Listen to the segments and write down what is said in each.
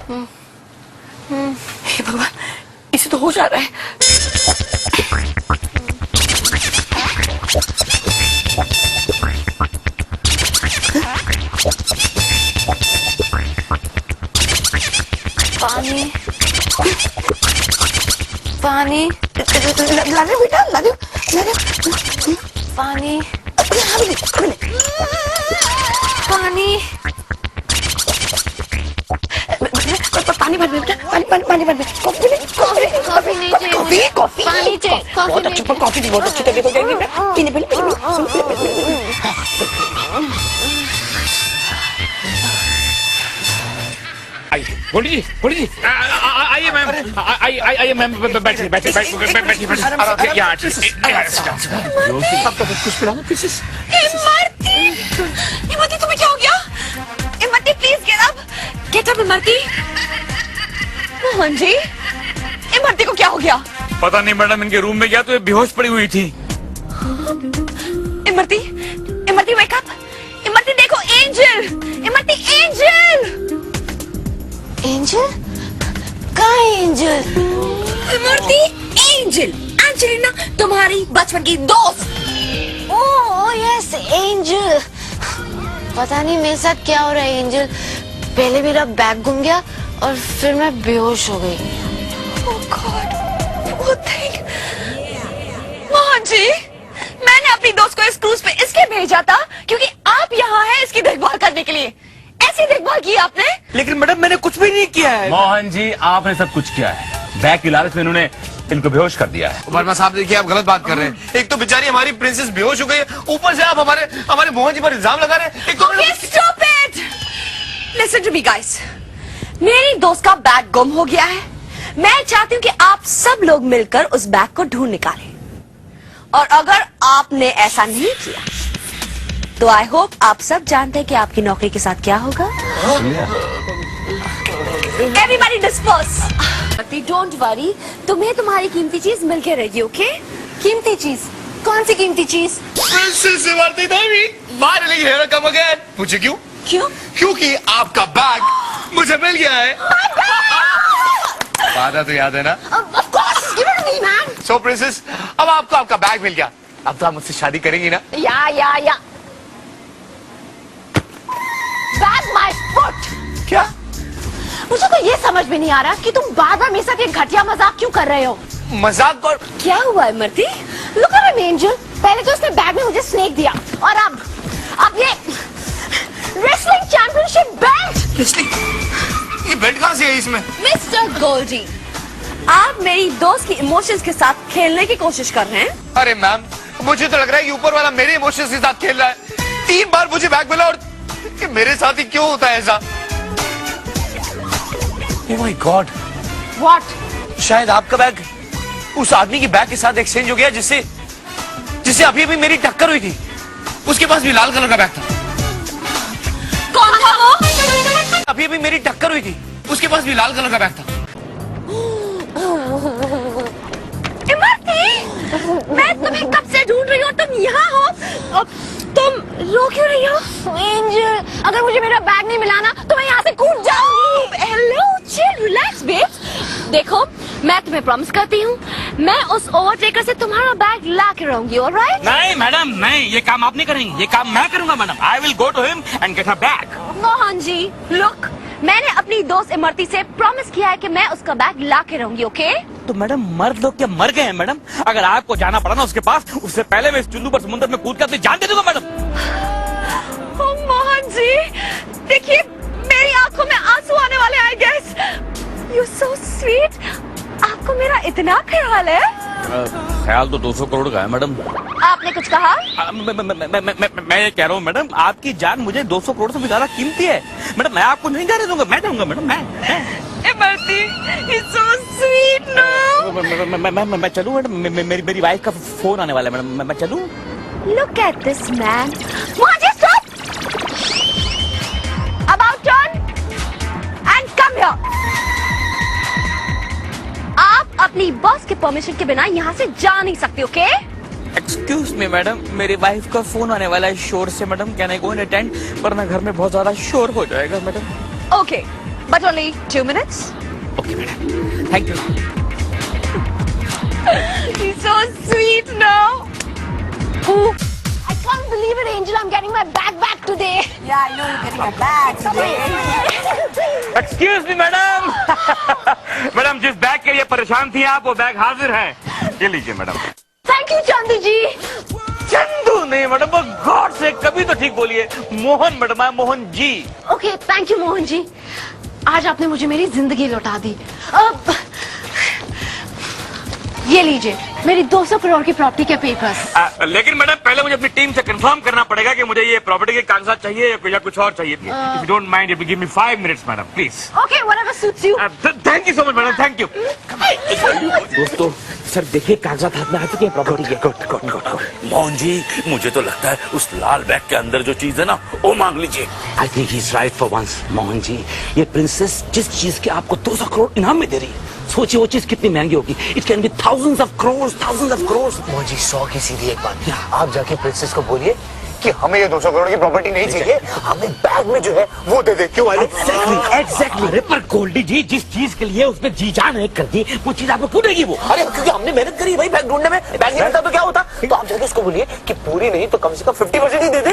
हे भगवान, इसे तो हो जा रहा है। पानी पानी ला दे बेटा, ला दे, ला दे। पानी पानी पानी भर बेटा, पानी भर। कॉफी नहीं चाहिए, कॉफी पानी चाहिए, बहुत अच्छा, पर कॉफी भी बहुत अच्छी तबीयत हो जाएगी। पीने पीने पीने। बोली जी आइए मैम, आइए मैम, बैठिए। अब तो कुछ पिला दो प्लीज। इमरती तुम्हें क्या हो गया? Imarti please get up Imarti. Mohan ji, Imarti को क्या हो गया? पता नहीं मैडम, इनके रूम में गया तो ये बेहोश पड़ी हुई थी। Imarti wake up. इमरती देखो, एंजल। इमरती एंजल कहाँ है एंजल? इमरती एंजल, एंजेलिना तुम्हारी बचपन की दोस्त। Oh yes angel. पता नहीं मेरे साथ क्या हो रहा है एंजल। पहले मेरा बैग गुम गया और फिर मैं बेहोश हो गई। ओह गॉड, वो थिंग। मोहन जी, मैंने अपनी दोस्त को इस क्रूज पे इसलिए भेजा था क्योंकि आप यहाँ हैं इसकी देखभाल करने के लिए। ऐसी देखभाल की आपने? लेकिन मैडम मैंने कुछ भी नहीं किया है। मोहन जी, आपने सब कुछ किया है। बैग की लालच में इन्होंने इनको बेहोश कर दिया है। वर्मा साहब देखिए, आप गलत बात कर रहे हैं। एक तो बेचारी हमारी प्रिंसेस बेहोश हो गई है, ऊपर से आप हमारे मोहन जी पर इल्जाम लगा रहे हैं। एक तो Okay, stop it! Listen to me, guys. मेरी दोस्त का बैग गुम हो गया है। मैं चाहती हूँ कि आप सब लोग मिलकर उस बैग को ढूंढ निकालें। और अगर आपने ऐसा नहीं किया तो आई होप आप सब जानते हैं कि आपकी नौकरी के साथ क्या होगा। Everybody disperse. Don't worry, तुम्हें तुम्हारी कीमती चीज मिलके रहेगी, ओके? कीमती चीज? कौन सी कीमती चीज? Princess Imarti Devi finally here come again. पूछे क्यों? क्योंकि आपका बैग मुझे मिल गया है। वादा तो याद है ना? Of course, give it to me, man. So princess, अब आपको आपका बैग मिल गया। अब तो आप मुझसे शादी करेंगी ना? या Bag my foot. क्या? मुझे तो ये समझ में नहीं आ रहा कि तुम बार बार मेरे साथ ये घटिया मजाक क्यों कर रहे हो। मजाक और क्या हुआ Imarti? Look at him, Angel. पहले तो उसने बैग में मुझे स्नेक दिया और अब ये रेसलिंग चैंपियनशिप बेल्ट। ये बेल्ट कहाँ से है इसमें? मिस्टर गोल्डी, आप मेरी दोस्त की इमोशंस के साथ खेलने की कोशिश कर रहे हैं। अरे मैम, मुझे तो लग रहा है कि ऊपर वाला मेरे इमोशंस के साथ खेल रहा है। 3 बार मुझे बैग मिला और कि मेरे साथ ही क्यों होता है ऐसा? Oh my God! What? शायद आपका बैग उस आदमी की बैग के साथ एक्सचेंज हो गया जिससे अभी मेरी टक्कर हुई थी। उसके पास भी लाल कलर का बैग था। कौन था वो? अभी मेरी टक्कर हुई थी, उसके पास भी लाल कलर का बैग था। इमरती, मैं तुम्हें कब से ढूंढ रही हूँ, तुम यहाँ हो। तुम रो क्यों रही हो? एंजल, अगर मुझे मेरा बैग नहीं मिला ना तो मैं यहाँ से कूद जाऊंगी। Hello, chill, relax babes. देखो, मैं तुम्हें प्रॉमिस करती हूँ, मैं उस ओवरटेकर से तुम्हारा बैग ला के रहूंगी, ऑलराइट? नहीं मैडम, नहीं, ये काम आप नहीं करेंगे, ये काम मैं करूंगा madam. I will go to him and get her bag. Mohan ji, look, मैंने अपनी दोस्त इमरती से प्रॉमिस किया है कि मैं उसका बैग ला के रहूंगी, ओके? तो मैडम, मर्द लोग क्या मर गए हैं मैडम? अगर आपको जाना पड़ा ना उसके पास, उससे पहले मैं इस चुल्लू पर समुद्र में कूद कर अपनी जान दे दूंगा मैडम। मोहन जी, देखिए मेरी आंखों में आंसू आने वाले, I guess. You so sweet. आपको मेरा इतना ख्याल है? ख्याल तो 200 करोड़ का है मैडम। आपने कुछ कहा? मैं ये कह रहा हूँ मैडम, आपकी जान मुझे 200 करोड़ से भी ज्यादा कीमती है मैडम। मैं आपको नहीं जाने दूंगा, मैं जाऊंगा madam. Imarti, he's so sweet, no? मैं चलूँ मैडम? मेरी वाइफ का फोन आने वाला है मैडम, मैं चलूँ? Look at this man. Mohan ji, stop! About turn and come here. आप अपनी बॉस के परमिशन के बिना यहाँ से जा नहीं सकते, ओके? एक्सक्यूज मी मैडम, मेरी वाइफ का फोन आने वाला है शोर से madam. Can I go and attend? वरना घर में बहुत ज्यादा शोर हो जाएगा madam. Okay, but only 2 minutes. Okay madam, thank you. He's so sweet now. Ooh. I can't believe it, Angel. I'm getting my bag back today. Yeah, I know you're getting a bag today. Excuse me madam. Madam, जिस bag के लिए परेशान थी आप, वो bag हाजिर है, ये लीजिए madam. Thank you, Chandu ji. Chandu नहीं मैडम, वो गॉड से कभी तो ठीक बोलिए। Mohan madam, Mohan ji. Okay, thank you, Mohan ji. आज आपने मुझे मेरी जिंदगी लौटा दी। अब ये लीजिए मेरी 200 करोड़ की प्रॉपर्टी के पेपर्स। लेकिन मैडम, पहले मुझे अपनी टीम से कंफर्म करना पड़ेगा कि मुझे ये प्रॉपर्टी के कागजात चाहिए या कुछ और चाहिए। If you don't mind, if you give me 5 minutes, madam, please. Okay, whatever suits you. Thank you so much madam, thank you. दोस्तों, सर देखिए, कागजात हाथ में आ चुके हैं प्रॉपर्टी के। गुड। मोहन जी, मुझे तो लगता है उस लाल बैग के अंदर जो चीज है ना, वो मांग लीजिए। I think he is right for once. Mohan ji, ये प्रिंसेस जिस चीज के आपको 200 करोड़ इनाम में दे रही है, सोचिए वो चीज कितनी महंगी होगी। It can be thousands of crore. Mohan ji, 100 की सीधी एक बात, आप जाके प्रिंसेस को बोलिए कि हमें ये 200 करोड़ की प्रॉपर्टी नहीं चाहिए, हमें बैग में जो है वो दे दे। क्यों वाले? एग्जैक्टली। अरे पर गोल्डी जी, जिस चीज के लिए उसने जी जान एक कर दी, वो चीज आपको क्यों देगी वो? अरे क्योंकि हमने मेहनत करी भाई बैग ढूंढने में। बैग नहीं मिलता तो क्या होता? तो आप जाके उसको बोलिए कि पूरी नहीं तो कम से कम 50% ही दे दे।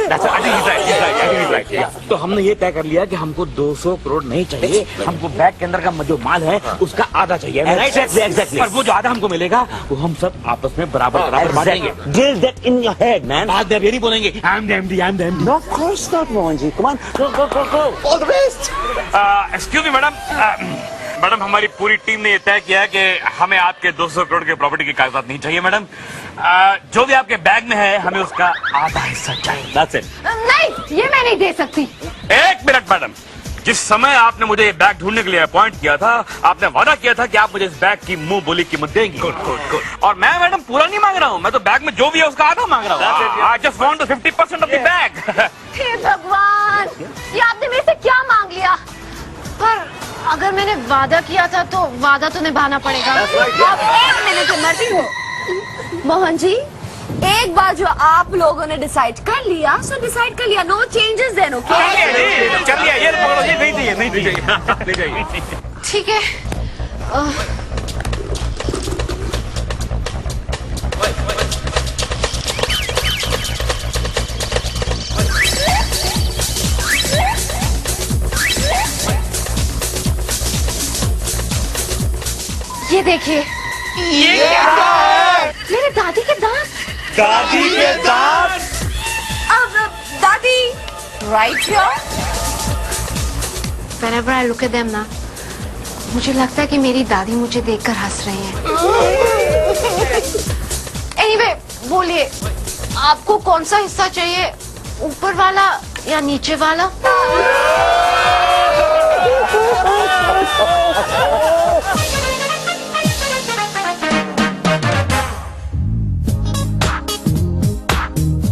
तो हमने ये तय कर लिया कि हमको 200 करोड़ नहीं चाहिए, हमको बैग के अंदर का जो माल है उसका आधा चाहिए। Exactly. और वो जो आधा हमको मिलेगा, वो हम सब आपस में बराबर बांटेंगे। Drill that in your head, man. आज देव ये नहीं बोलेंगे I'm the MD। No, of course not, Mohan ji. Come on, go. All the best. Excuse me madam, madam, हमारी पूरी टीम ने ये तय किया है कि हमें आपके 200 करोड़ के प्रॉपर्टी के कागजात नहीं चाहिए मैडम। जो भी आपके बैग में है, हमें उसका आधा हिस्सा चाहिए। That's it। नहीं, ये मैं नहीं दे सकती। एक मिनट मैडम, जिस समय आपने मुझे ये बैग ढूंढने के लिए अपॉइंट किया था, आपने वादा किया था कि आप मुझे इस बैग की मुंह बोली कीमत देंगी। गुड। और मैं मैडम पूरा नहीं मांग रहा हूँ, मैं तो बैग में जो भी है उसका आधा मांग रहा हूँ। I just want the 50% of the bag. हे भगवान, ये आपने मेरे से क्या मांग लिया? पर अगर मैंने वादा किया था तो वादा तो निभाना पड़ेगा। अब 1 मिनट से मरती हूँ। मोहन जी, एक बार जो आप लोगों ने डिसाइड कर लिया, सो डिसाइड कर लिया। No changes then, okay? चल लिया, ये पकड़ो, ये नहीं चाहिए। ठीक है। ये देखिए, ये क्या है? मेरे दादी के दांत। दादी के दांत। अब दादी, right here. Whenever I look at them ना, मुझे लगता है कि मेरी दादी मुझे देखकर हंस रही हैं। Anyway, बोलिए, आपको कौन सा हिस्सा चाहिए, ऊपर वाला या नीचे वाला?